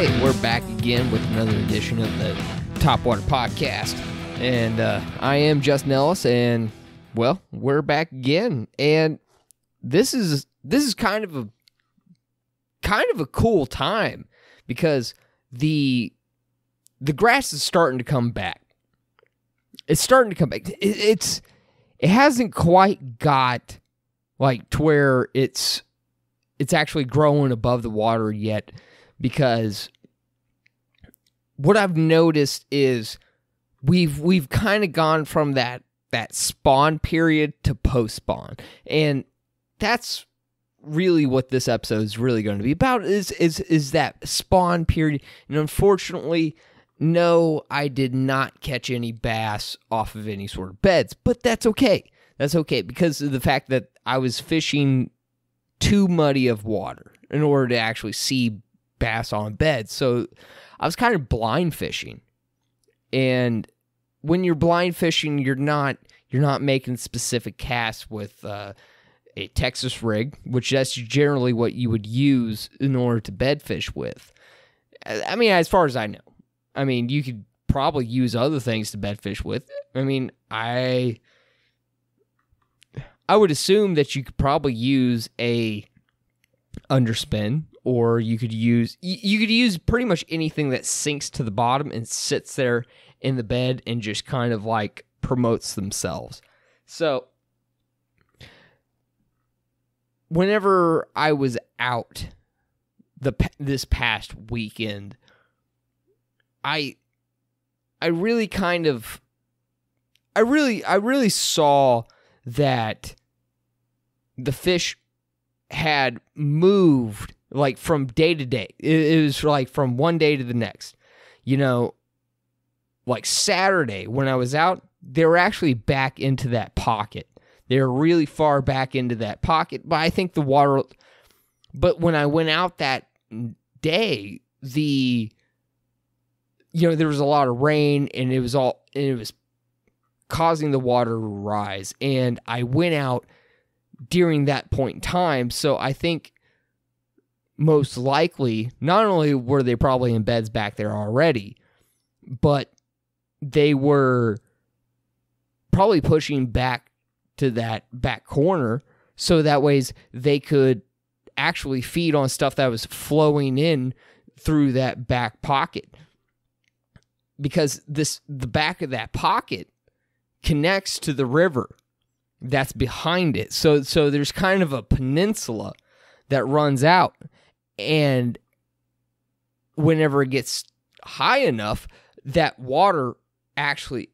Hey, we're back again with another edition of the Topwater Podcast, and I am Justin Ellis, and well, we're back again, and this is kind of a cool time because the grass is starting to come back. It's starting to come back. It hasn't quite got like to where it's actually growing above the water yet, because what I've noticed is we've kind of gone from that spawn period to post spawn, and that's really what this episode is really going to be about is that spawn period. And unfortunately, no, I did not catch any bass off of any sort of beds, but that's okay. That's okay because of the fact that I was fishing too muddy of water in order to actually see bass on beds. So I was kind of blind fishing. And when you're blind fishing, you're not making specific casts with a Texas rig, which that's generally what you would use in order to bed fish with. I mean, as far as I know. I mean, you could probably use other things to bed fish with. I mean, I would assume that you could probably use a underspin, or you could use pretty much anything that sinks to the bottom and sits there in the bed and just kind of like promotes themselves. So whenever I was out this past weekend, I really saw that the fish had moved like from day to day. It was like from one day to the next. You know, like Saturday when I was out, they were actually back into that pocket. They were really far back into that pocket, but I think but when I went out that day, there was a lot of rain, and it was causing the water to rise. And I went out during that point in time, so I think most likely, not only were they probably in beds back there already, but they were probably pushing back to that back corner, so that ways they could actually feed on stuff that was flowing in through that back pocket. Because the back of that pocket connects to the river that's behind it. So there's kind of a peninsula that runs out, and whenever it gets high enough, that water actually,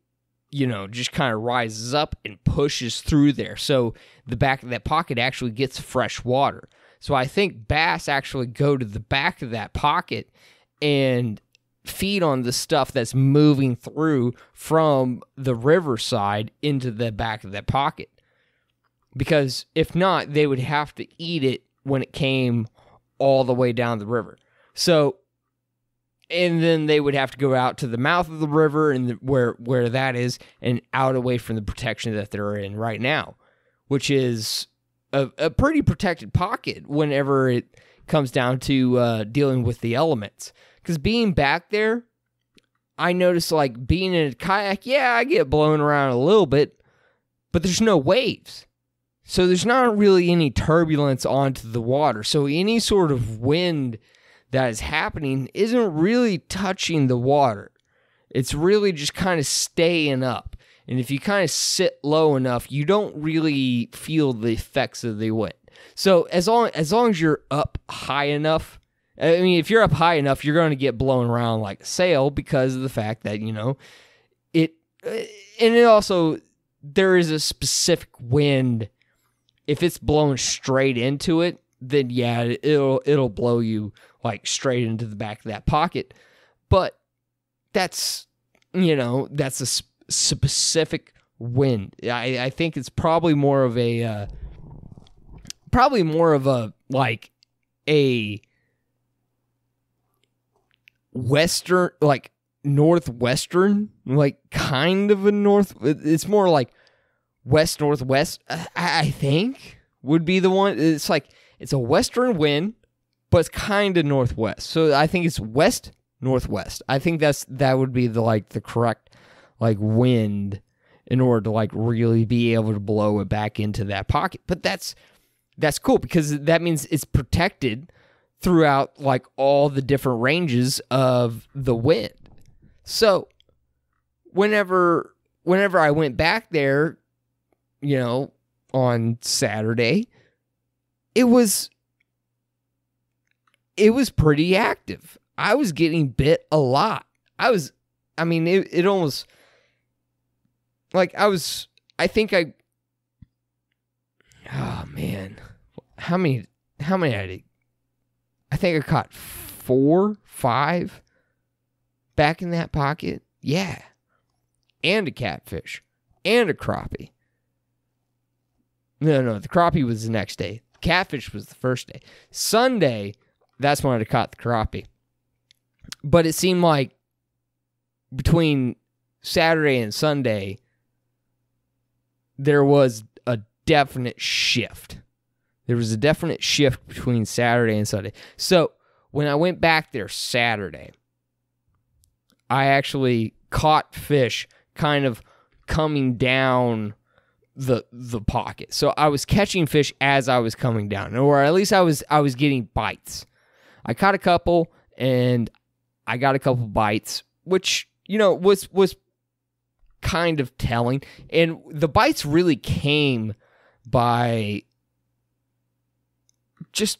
just kind of rises up and pushes through there. So the back of that pocket actually gets fresh water. So I think bass actually go to the back of that pocket and feed on the stuff that's moving through from the riverside into the back of that pocket. Because if not, they would have to eat it when it came all the way down the river. So, and then they would have to go out to the mouth of the river and where that is, and out away from the protection that they're in right now, which is a pretty protected pocket whenever it comes down to dealing with the elements. Because being back there, I noticed like being in a kayak, yeah, I get blown around a little bit, but there's no waves. So there's not really any turbulence onto the water. So any sort of wind that is happening isn't really touching the water. It's really just kind of staying up. And if you kind of sit low enough, you don't really feel the effects of the wind. So as long as you're up high enough, I mean, if you're up high enough, you're going to get blown around like a sail because of the fact that, and it also, there is a specific wind. If it's blowing straight into it, then yeah, it'll blow you like straight into the back of that pocket. But that's a specific wind. I think it's probably more of a like a western, like northwestern, like kind of a north. It's more like west northwest. I think would be the one. It's like it's a western wind but it's kind of northwest. So I think it's west northwest. I think that would be the correct wind in order to really be able to blow it back into that pocket. But that's cool because that means it's protected throughout all the different ranges of the wind. So whenever I went back there, on Saturday, it was pretty active. I was getting bit a lot. It almost oh man, how many I think I caught 4, 5 back in that pocket. Yeah. And a catfish. And a crappie. No, the crappie was the next day. Catfish was the first day. Sunday, that's when I caught the crappie. But it seemed like between Saturday and Sunday, there was a definite shift. There was a definite shift between Saturday and Sunday. So when I went back there Saturday, I actually caught fish kind of coming down the pocket. So I was catching fish as I was coming down, or at least I was getting bites. I caught a couple, and I got a couple bites, which was kind of telling. And the bites really came by just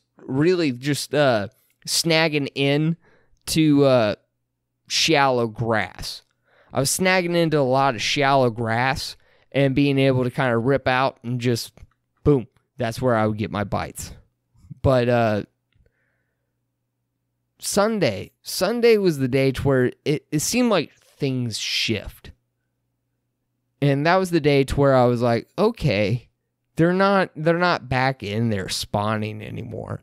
snagging in to shallow grass. I was snagging into a lot of shallow grass and being able to kind of rip out and just boom, that's where I would get my bites. But Sunday was the day to where it seemed like things shift. And that was the day to where I was like, okay, they're not back in there spawning anymore.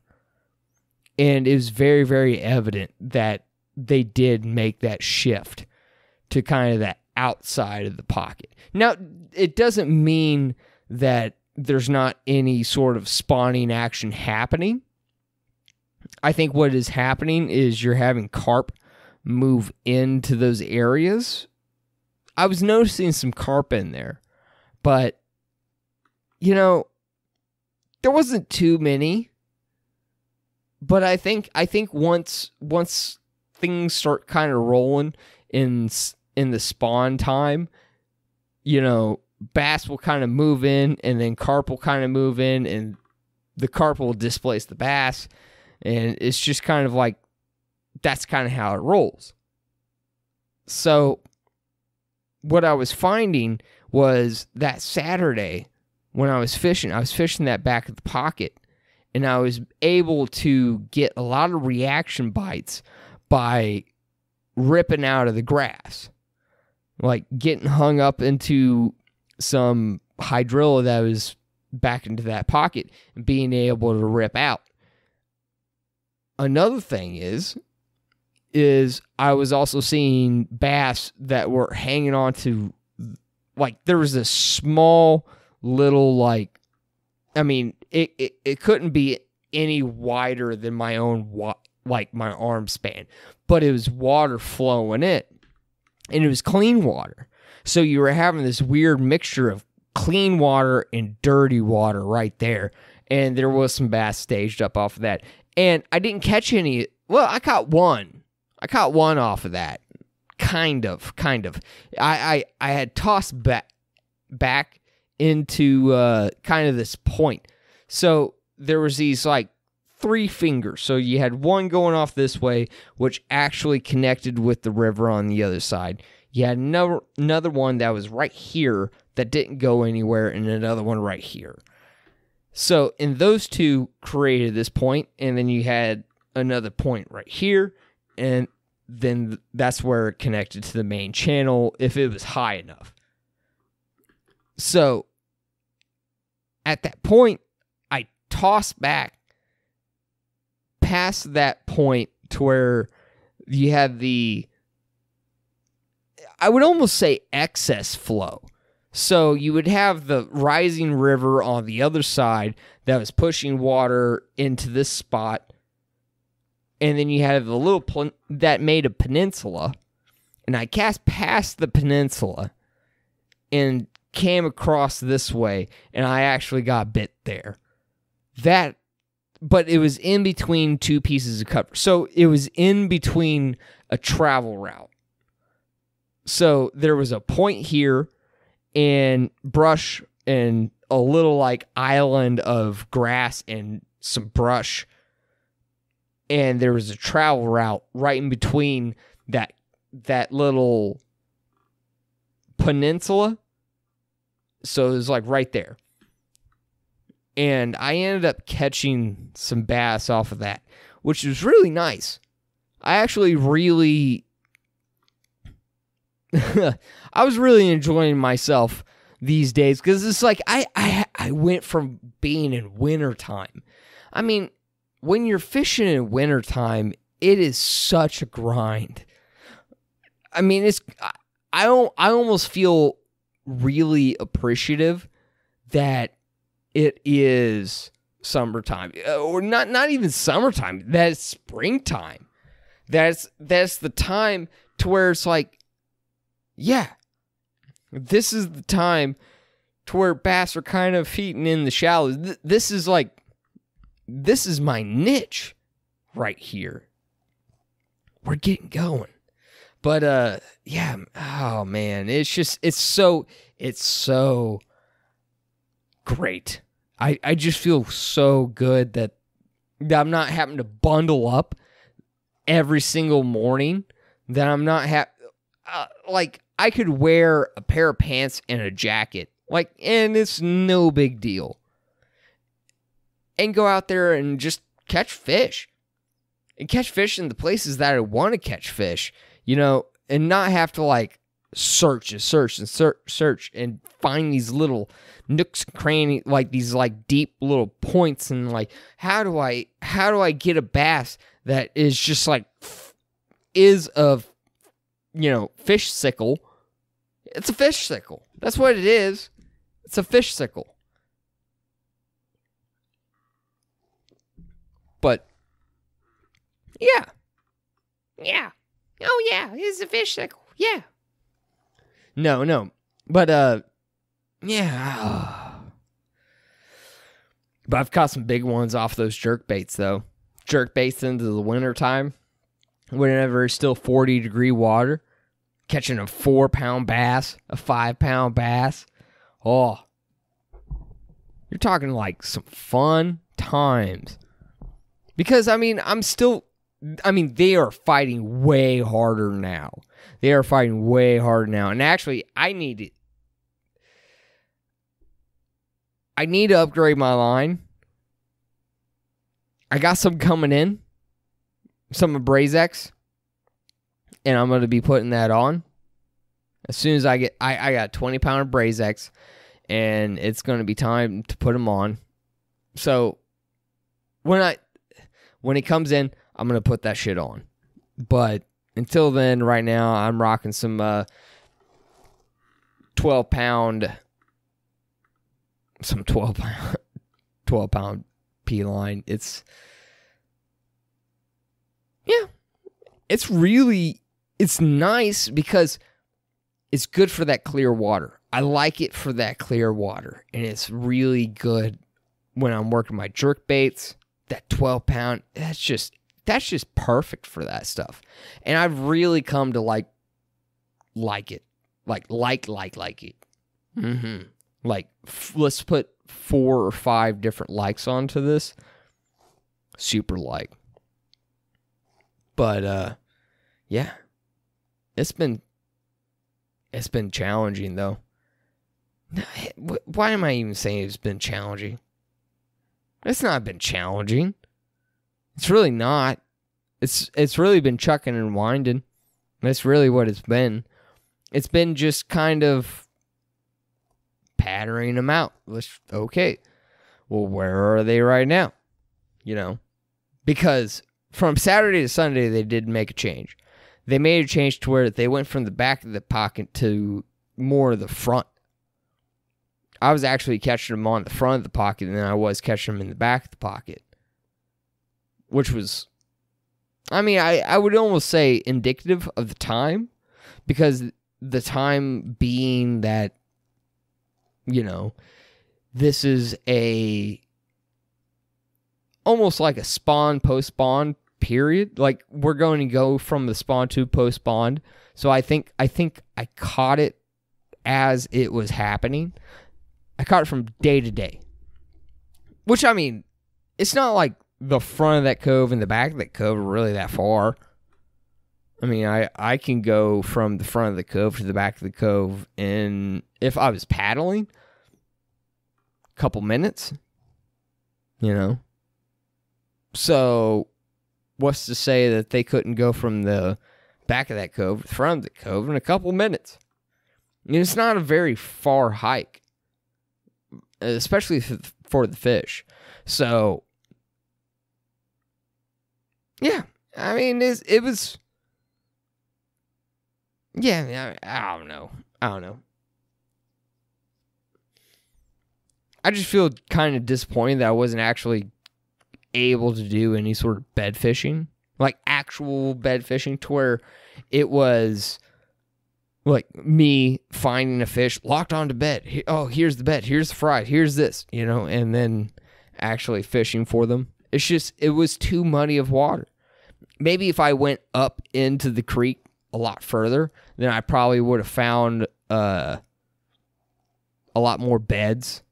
And it was very, very evident that they did make that shift to kind of that outside of the pocket. Now, it doesn't mean that there's not any sort of spawning action happening. I think what is happening is you're having carp move into those areas. I was noticing some carp in there, but there wasn't too many. But I think once things start kind of rolling in the spawn time, bass will kind of move in, and then carp will kind of move in, and the carp will displace the bass, and it's just kind of like that's kind of how it rolls. So what I was finding was that Saturday when I was fishing that back of the pocket, and I was able to get a lot of reaction bites by ripping out of the grass, like getting hung up into some hydrilla that was back into that pocket and being able to rip out. Another thing is I was also seeing bass that were hanging on to, there was a small little, it couldn't be any wider than my own, my arm span, but it was water flowing in, and it was clean water. So you were having this weird mixture of clean water and dirty water right there, and there was some bass staged up off of that. And I didn't catch any. Well, I caught one. I caught one off of that. Kind of. I had tossed back into kind of this point. So there was these 3 fingers. So you had one going off this way, which actually connected with the river on the other side. You had another one that was right here that didn't go anywhere, and another one right here. So in those two created this point, and then you had another point right here, and then that's where it connected to the main channel if it was high enough. So at that point, I tossed back past that point to where you had I would almost say excess flow. So you would have the rising river on the other side that was pushing water into this spot, and then you have the little that made a peninsula, and I cast past the peninsula and came across this way, and I actually got bit there. But it was in between two pieces of cover. So it was in between a travel route. So there was a point here and brush and a little like island of grass and some brush. And there was a travel route right in between that little peninsula. So it was like right there. And I ended up catching some bass off of that, which was really nice. I actually really... I was really enjoying myself these days because it's like I went from being in wintertime. I mean, when you're fishing in wintertime, it is such a grind. I mean, I almost feel really appreciative that it is summertime, or not even summertime. That's springtime. That's the time to where it's like, yeah, this is the time to where bass are kind of feeding in the shallows. This is my niche right here. We're getting going. But yeah, oh man, it's so great. I just feel so good that I'm not having to bundle up every single morning. That I'm not like I could wear a pair of pants and a jacket, and it's no big deal, and go out there and just catch fish, and catch fish in the places that I want to catch fish, and not have to search and find these little nooks and crannies, these deep little points, and how do I get a bass that is just is of fish sickle. It's a fish sickle. That's what it is. It's a fish sickle. But yeah. Oh yeah, it's a fish sickle. Yeah. No. But yeah. But I've caught some big ones off those jerk baits though. Jerk baits into the wintertime. Whenever it's still 40-degree water. Catching a 4-pound bass, a 5-pound bass. Oh. You're talking some fun times. Because they are fighting way harder now. And actually, I need to upgrade my line. I got some coming in. Some Abrazex. And I'm going to be putting that on. As soon as I got 20-pound Abrazex. And it's going to be time to put them on. So, when it comes in, I'm going to put that shit on. But until then, right now, I'm rocking some 12-pound P-line. It's nice because it's good for that clear water. I like it for that clear water. And it's really good when I'm working my jerk baits. That 12-pound, that's just perfect for that stuff. And I've really come to like it. Like it. Mm-hmm. Let's put 4 or 5 different likes onto this. Super like. But, yeah. It's been challenging, though. Why am I even saying it's been challenging? It's not been challenging. It's really not. It's really been chucking and winding. That's really what it's been. It's been just kind of patterning them out. Okay. Well, where are they right now? Because from Saturday to Sunday, they did make a change. They made a change to where they went from the back of the pocket to more of the front. I was actually catching them on the front of the pocket, and then I was catching them in the back of the pocket, which was I mean, I would almost say indicative of the time, because the time being that, this is almost like a spawn, post-spawn period. Like, we're going to go from the spawn to post-spawn. So I think I caught it as it was happening. I caught it from day to day. Which, I mean, it's not like the front of that cove and the back of that cove are really that far. I mean, I can go from the front of the cove to the back of the cove in, if I was paddling, a couple minutes. So, what's to say that they couldn't go from the back of that cove to the front of the cove in a couple minutes? It's not a very far hike, especially for the fish. So, yeah, I mean, it was, yeah, I don't know. I just feel kind of disappointed that I wasn't actually able to do any sort of bed fishing, like actual bed fishing, to where it was like me finding a fish locked onto bed. Oh, here's the bed. Here's the fry. Here's this, and then actually fishing for them. It's just, it was too muddy of water. Maybe if I went up into the creek a lot further, then I probably would have found a lot more beds.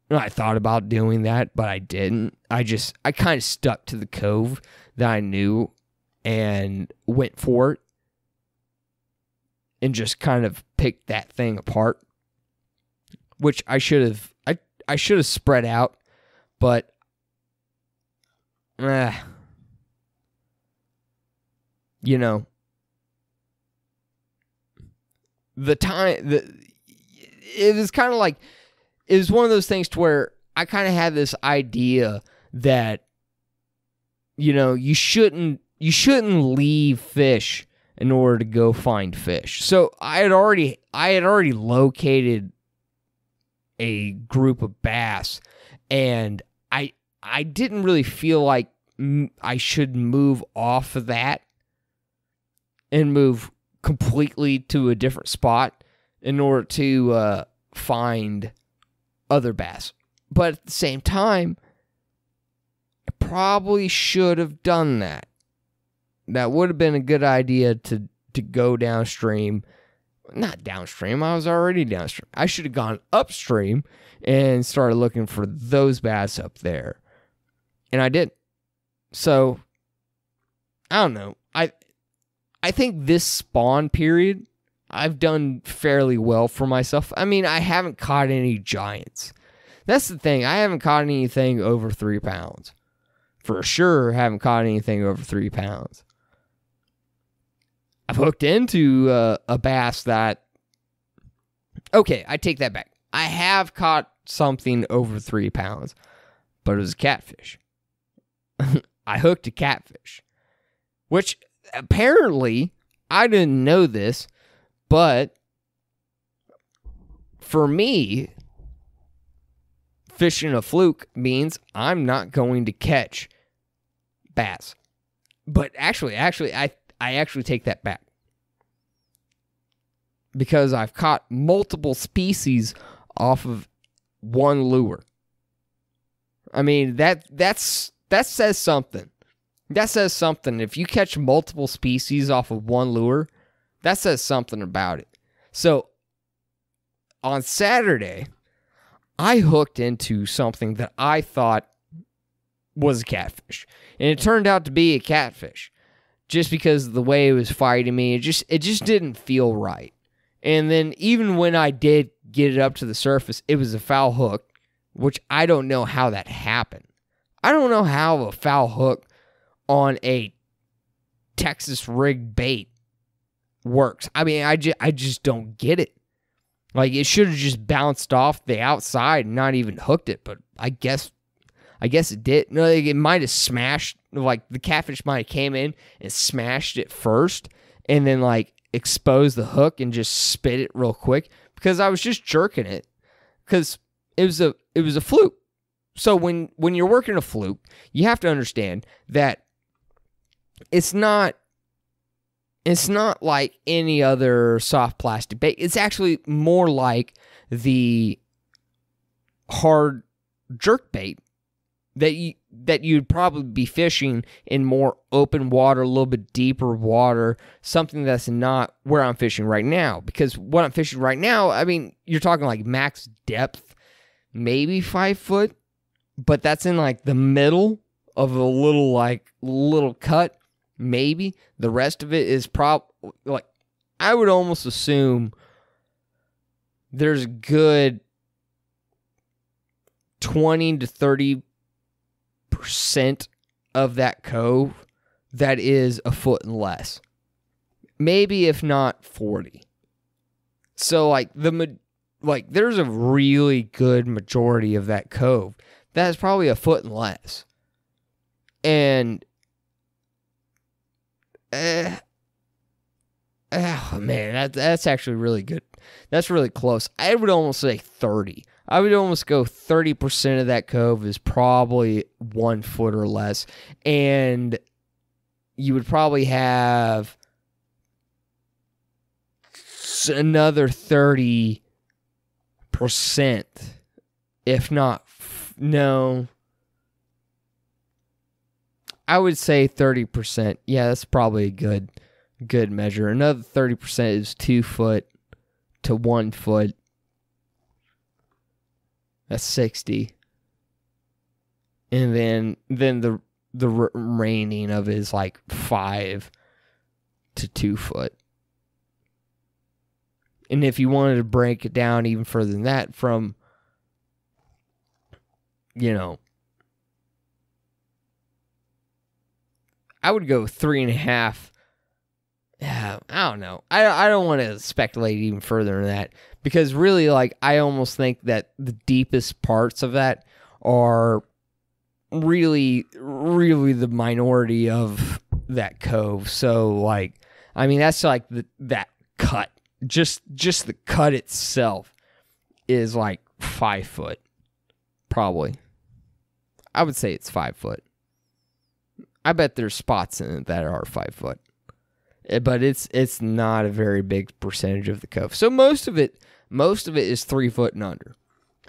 I thought about doing that, but I didn't. I kind of stuck to the cove that I knew and went for it and just kind of picked that thing apart, which I should have. I should have spread out, but the time, it was kind of like, it was one of those things to where I kind of had this idea that, you shouldn't leave fish in order to go find fish. So I had already located a group of bass, and I didn't really feel like I should move off of that and move completely to a different spot in order to find other bass. But at the same time, I probably should have done that. That would have been a good idea to go downstream. Not downstream, I was already downstream. I should have gone upstream and started looking for those bass up there. And I did. So, I don't know. I think this spawn period, I've done fairly well for myself. I mean, I haven't caught any giants. That's the thing. I haven't caught anything over 3 pounds. For sure, haven't caught anything over 3 pounds. I've hooked into a bass that... Okay, I take that back. I have caught something over 3 pounds, but it was a catfish. I hooked a catfish, which apparently, I didn't know this, but for me, fishing a fluke means I'm not going to catch bass. But actually, I actually take that back, because I've caught multiple species off of one lure. I mean, that says something. That says something. If you catch multiple species off of one lure, that says something about it. So, on Saturday, I hooked into something that I thought was a catfish. And it turned out to be a catfish. Just because of the way it was fighting me, it just didn't feel right. And then even when I did get it up to the surface, it was a foul hook, which I don't know how that happened. I don't know how a foul hook on a Texas rig bait works. I mean, I just don't get it. Like, it should have just bounced off the outside and not even hooked it, but I guess it did. No, it might have smashed, like, the catfish might have came in and smashed it first, and then, like, exposed the hook and just spit it real quick, because I was just jerking it, because it was a fluke. So when you're working a fluke, you have to understand that it's not like any other soft plastic bait. It's actually more like the hard jerk bait that you'd probably be fishing in more open water, a little bit deeper water, something that's not where I'm fishing right now. Because what I'm fishing right now, I mean, you're talking like max depth, maybe 5 foot, but that's in like the middle of a little cut, maybe. The rest of it is like, I would almost assume there's good 20 to 30% of that cove that is a foot and less, maybe if not 40. So like there's a really good majority of that cove that is probably a foot and less. And oh man, that's actually really good. That's really close. I would almost say 30. I would almost go 30% of that cove is probably 1 foot or less. And you would probably have another 30%, if not, no. I would say 30%. Yeah, that's probably a good measure. Another 30% is 2 foot to 1 foot. That's 60. And then the remaining of it is like 5 to 2 foot. And if you wanted to break it down even further than that, from, I would go 3.5. Yeah, I don't know. I don't want to speculate even further than that, because really, like, I almost think that the deepest parts of that are really, really the minority of that cove. So, like, I mean, that's like that cut. Just the cut itself is like 5 foot, probably. I would say it's 5 foot. I bet there's spots in it that are 5 foot. But it's not a very big percentage of the cove. So most of it is 3 foot and under.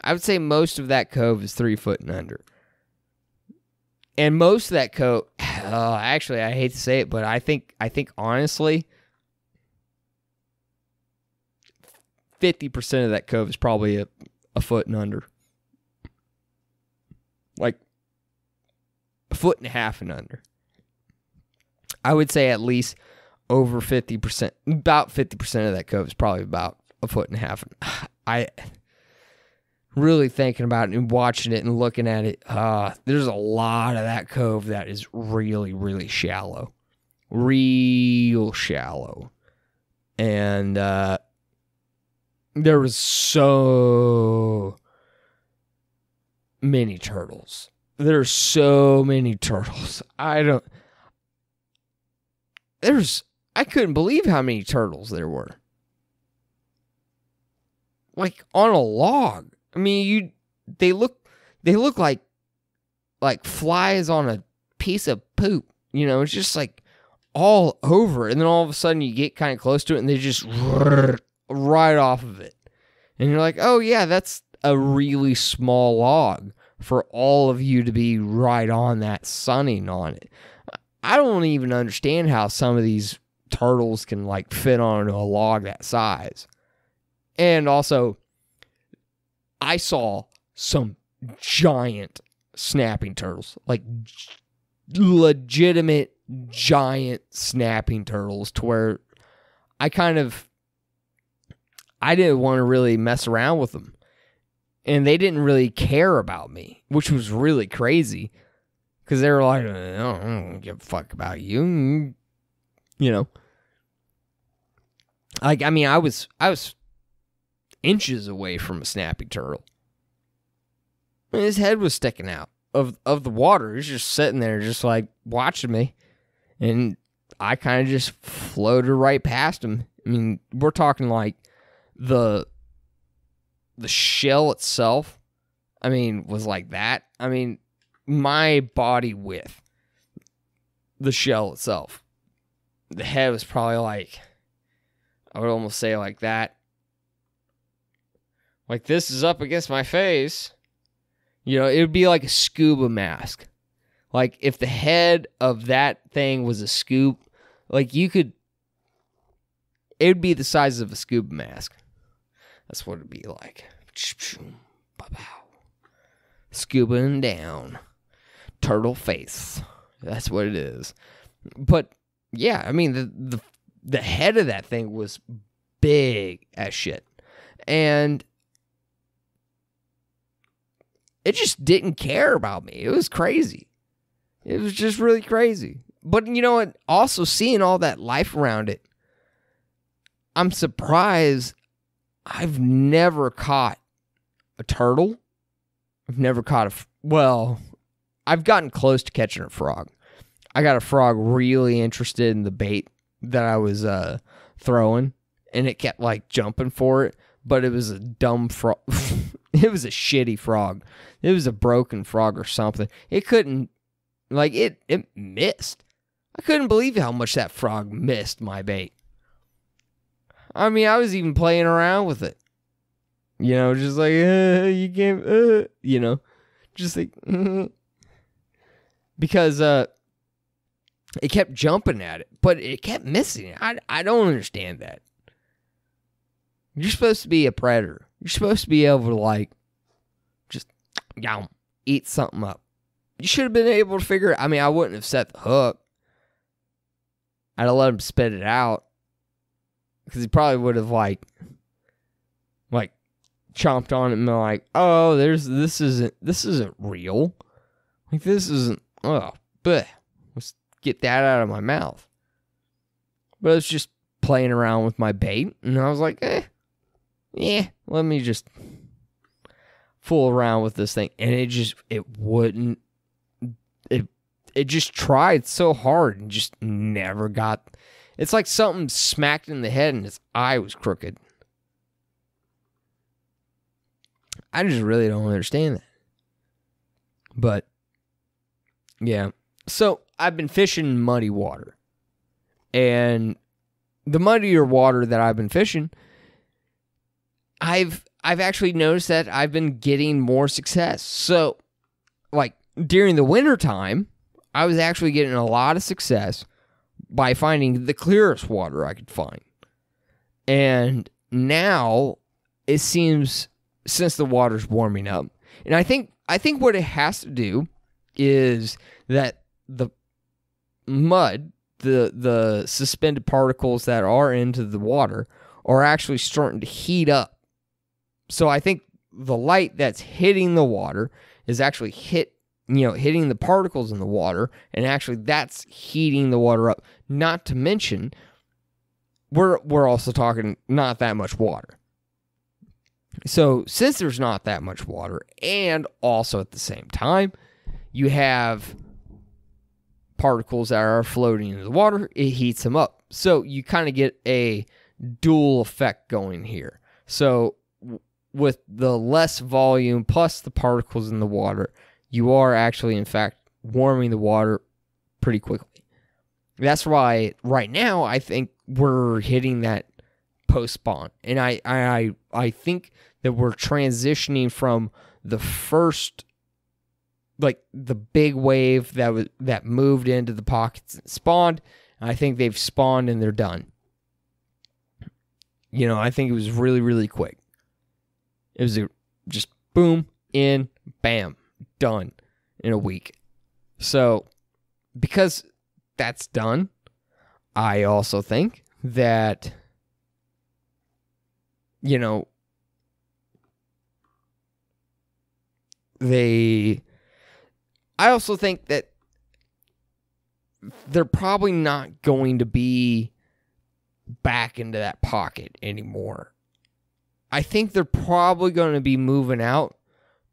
I would say most of that cove is 3 foot and under. And most of that cove, actually, I hate to say it, but I think honestly, 50% of that cove is probably a foot and under. Like a foot and a half and under. I would say at least over 50%, about 50% of that cove is probably about a foot and a half. I really thinking about it and watching it and looking at it, there's a lot of that cove that is really, really shallow. Real shallow. And there was so many turtles. There's so many turtles. I couldn't believe how many turtles there were. Like on a log. I mean, they look like flies on a piece of poop. It's just like all over. And then all of a sudden you get kind of close to it and they just right off of it. And you're like, oh yeah, that's a really small log for all of you to be right on that, sunning on it. I don't even understand how some of these turtles can like fit onto a log that size. And also, I saw some giant snapping turtles, like legitimate giant snapping turtles, to where I didn't want to really mess around with them. And they didn't really care about me, which was really crazy. Because they were like, I don't give a fuck about you. Like, I mean, I was inches away from a snapping turtle. And his head was sticking out of the water. He was just sitting there, just like watching me. And I kind of just floated right past him. I mean, we're talking like the shell itself, I mean, was like that. I mean, my body width the shell itself. The head was probably like, I would almost say like that. Like this is up against my face. You know, it would be like a scuba mask. Like if the head of that thing was a scoop, like it would be the size of a scuba mask. That's what it'd be like. Scubaing down. Turtle face. That's what it is. But yeah, I mean the head of that thing was big as shit. And it just didn't care about me. It was crazy. It was just really crazy. But you know what? Also seeing all that life around it, I'm surprised I've never caught a turtle. I've never caught I've gotten close to catching a frog. I got a frog really interested in the bait that I was throwing, and it kept like jumping for it, but it was a dumb frog. It was a shitty frog. It was a broken frog or something. It couldn't, like, it missed. I couldn't believe how much that frog missed my bait. I mean, I was even playing around with it. You know, just like, you can't, you know, just like, because it kept jumping at it, but it kept missing it. I don't understand that. You're supposed to be a predator. You're supposed to be able to, like, just eat something up. You should have been able to figure it. I mean, I wouldn't have set the hook. I'd have let him spit it out. Because he probably would have, like, chomped on it and been like, oh, this isn't real. Like, this isn't, bleh. Let's get that out of my mouth. But it's just playing around with my bait. And I was like, let me just fool around with this thing. And it just tried so hard and just never got. It's like something smacked in the head and its eye was crooked. I just really don't understand that. But, yeah. So, I've been fishing muddy water. And the muddier water that I've been fishing, I've actually noticed that I've been getting more success. So, like, during the winter time, I was actually getting a lot of success by finding the clearest water I could find. And now, it seems, since the water's warming up, and I think what it has to do is that the mud, the suspended particles that are into the water, are actually starting to heat up. So I think the light that's hitting the water is actually hitting the particles in the water, and actually that's heating the water up. Not to mention, we're also talking not that much water. So since there's not that much water, and also at the same time, you have particles that are floating in the water, it heats them up. So you kind of get a dual effect going here. So with the less volume plus the particles in the water, you are actually, in fact, warming the water pretty quickly. That's why right now I think we're hitting that post-spawn. And I think that we're transitioning from the first, like, the big wave that moved into the pockets and spawned. I think they've spawned and they're done. You know, I think it was really, really quick. It was just boom, in, bam, done in a week. So, because that's done, I also think that, you know, I also think that they're probably not going to be back into that pocket anymore. I think they're probably going to be moving out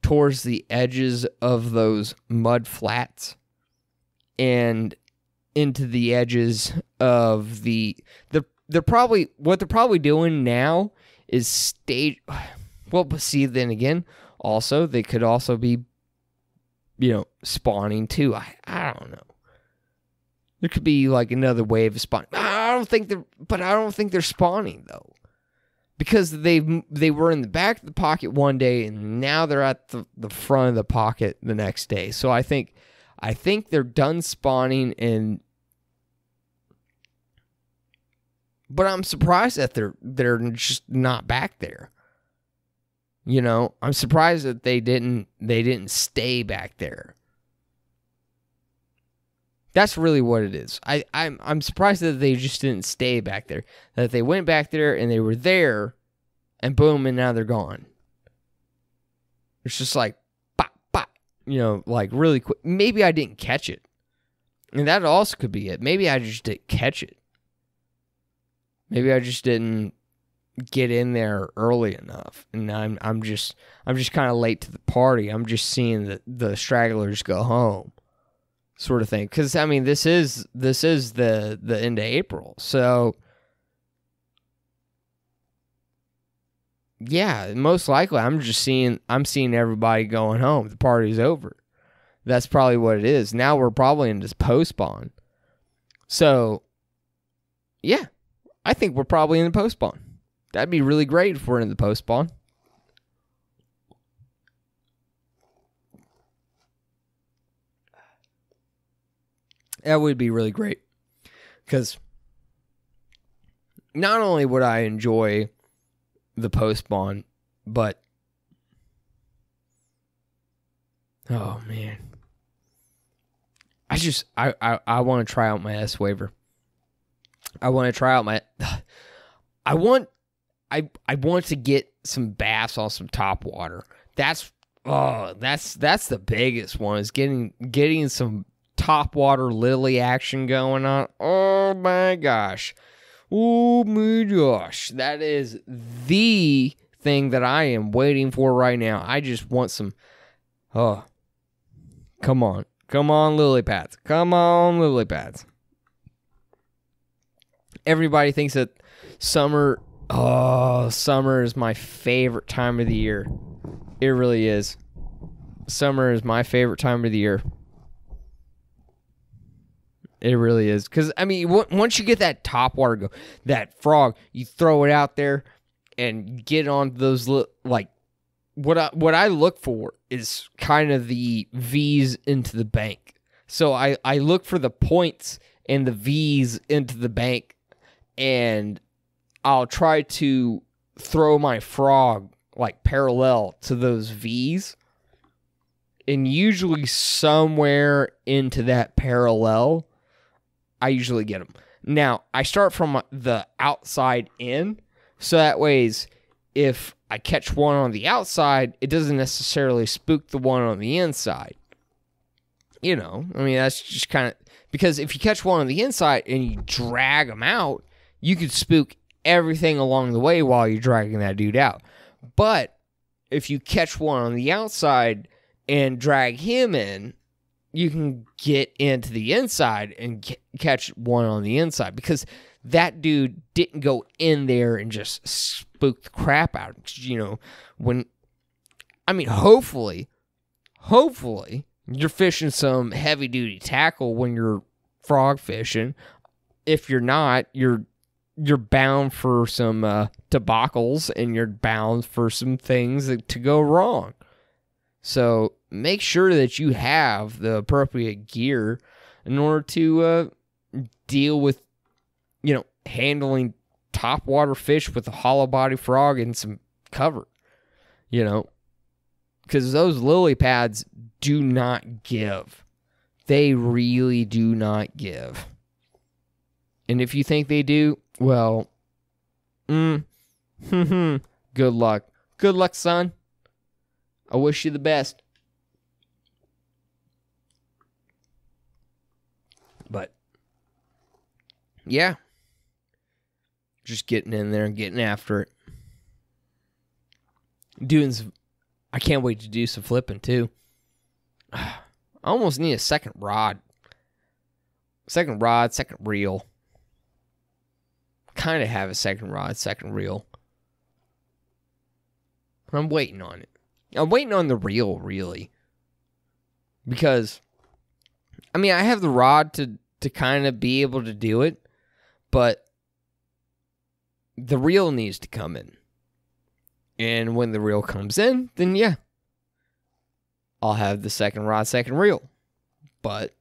towards the edges of those mud flats and into the edges of they're probably doing now is stage. Well, but see, then again, also they could also be, you know, spawning too. I don't know. There could be like another wave of spawning. I don't think they're spawning though. Because they were in the back of the pocket one day and now they're at the front of the pocket the next day. So I think they're done spawning, but I'm surprised that they're just not back there. You know, I'm surprised that they didn't stay back there. That's really what it is. I'm surprised that they just didn't stay back there. That they went back there and they were there, and boom, and now they're gone. It's just like, pop, pop, you know, like really quick. Maybe I didn't catch it. And that also could be it. Maybe I just didn't catch it. Maybe I just didn't get in there early enough. And I'm just kind of late to the party. I'm just seeing the stragglers go home. Sort of thing, because I mean, this is the end of April, so yeah, most likely I'm seeing everybody going home. The party's over. That's probably what it is. Now we're probably in this post-spawn, so yeah, I think we're probably in the post-spawn. That'd be really great if we're in the post-spawn. That would be really great, because not only would I enjoy the post-spawn, but oh man, I want to try out my S waiver. I want to try out my. I want to get some bass on some topwater. That's the biggest one, is getting some topwater lily action going on. Oh my gosh. Oh my gosh. That is the thing that I am waiting for right now. I just want some. Oh. Come on. Come on, lily pads. Come on, lily pads. Everybody thinks that summer is my favorite time of the year. It really is. Summer is my favorite time of the year. It really is. Because, I mean, once you get that topwater that frog, you throw it out there and get on those, like, what I look for is kind of the V's into the bank. So I look for the points and the V's into the bank, and I'll try to throw my frog, like, parallel to those V's. And usually somewhere into that parallel, I usually get them. Now, I start from the outside in, so that way if I catch one on the outside, it doesn't necessarily spook the one on the inside. You know, I mean, that's just kind of, because if you catch one on the inside and you drag them out, you could spook everything along the way while you're dragging that dude out. But if you catch one on the outside and drag him in, you can get into the inside and catch one on the inside, because that dude didn't go in there and just spook the crap out. You know, hopefully you're fishing some heavy duty tackle when you're frog fishing. If you're not, you're bound for some debacles, and you're bound for some things to go wrong. So make sure that you have the appropriate gear in order to deal with, you know, handling topwater fish with a hollow body frog and some cover, you know, because those lily pads do not give. They really do not give. And if you think they do, well, good luck. Good luck, son. I wish you the best. But, yeah. Just getting in there and getting after it. I can't wait to do some flipping, too. I almost need a second rod. Second reel. Kind of have a second rod, second reel. I'm waiting on it. I'm waiting on the reel, really. Because, I mean, I have the rod to to kind of be able to do it, but the reel needs to come in. And when the reel comes in, then yeah, I'll have the second rod, second reel. But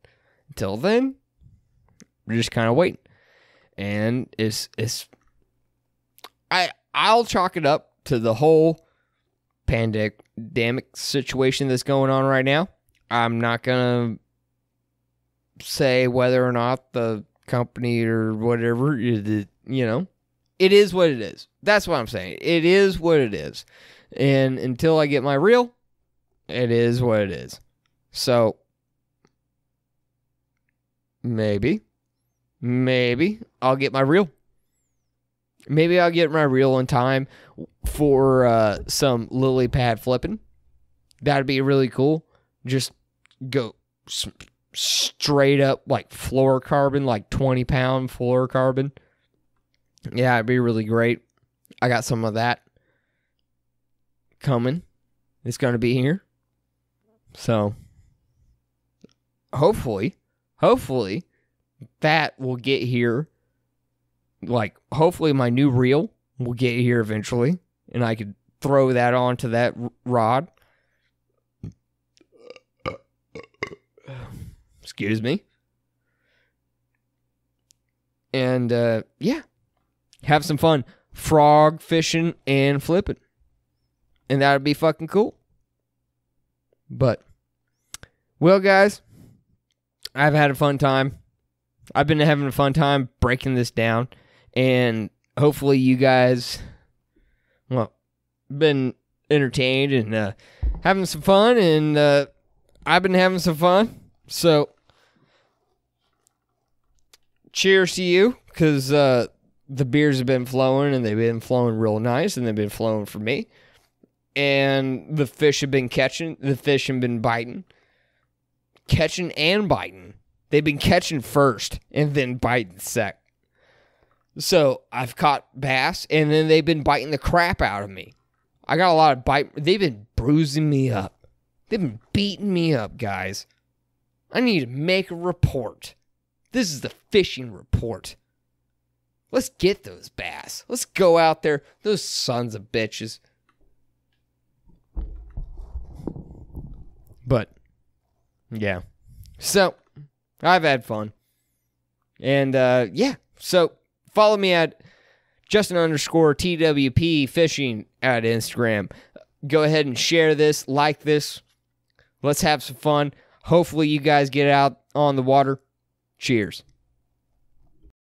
until then, we're just kind of waiting. And I'll chalk it up to the whole pandemic situation that's going on right now. I'm not going to say whether or not the company or whatever, it is what it is. That's what I'm saying. It is what it is. And until I get my reel, it is what it is. So, maybe I'll get my reel. Maybe I'll get my reel in time for some lily pad flipping. That'd be really cool. Just go straight up like fluorocarbon, like 20-pound fluorocarbon. Yeah, it'd be really great. I got some of that coming. It's going to be here. So, hopefully, that will get here. Like, hopefully my new reel will get here eventually, and I could throw that onto that rod. Excuse me. And, yeah. Have some fun frog fishing and flipping. And that would be fucking cool. But, well, guys, I've had a fun time. I've been having a fun time breaking this down. And hopefully you guys, been entertained and having some fun. And I've been having some fun. So, cheers to you. Because the beers have been flowing, and they've been flowing real nice, and they've been flowing for me. And the fish have been catching. The fish have been biting. Catching and biting. They've been catching first, and then biting second. So, I've caught bass, and then they've been biting the crap out of me. I got a lot of bite. They've been bruising me up. They've been beating me up, guys. I need to make a report. This is the fishing report. Let's get those bass. Let's go out there. Those sons of bitches. But, yeah. So, I've had fun. And, yeah. So, follow me at Justin_TWP Fishing at Instagram. Go ahead and share this. Like this. Let's have some fun. Hopefully you guys get out on the water. Cheers.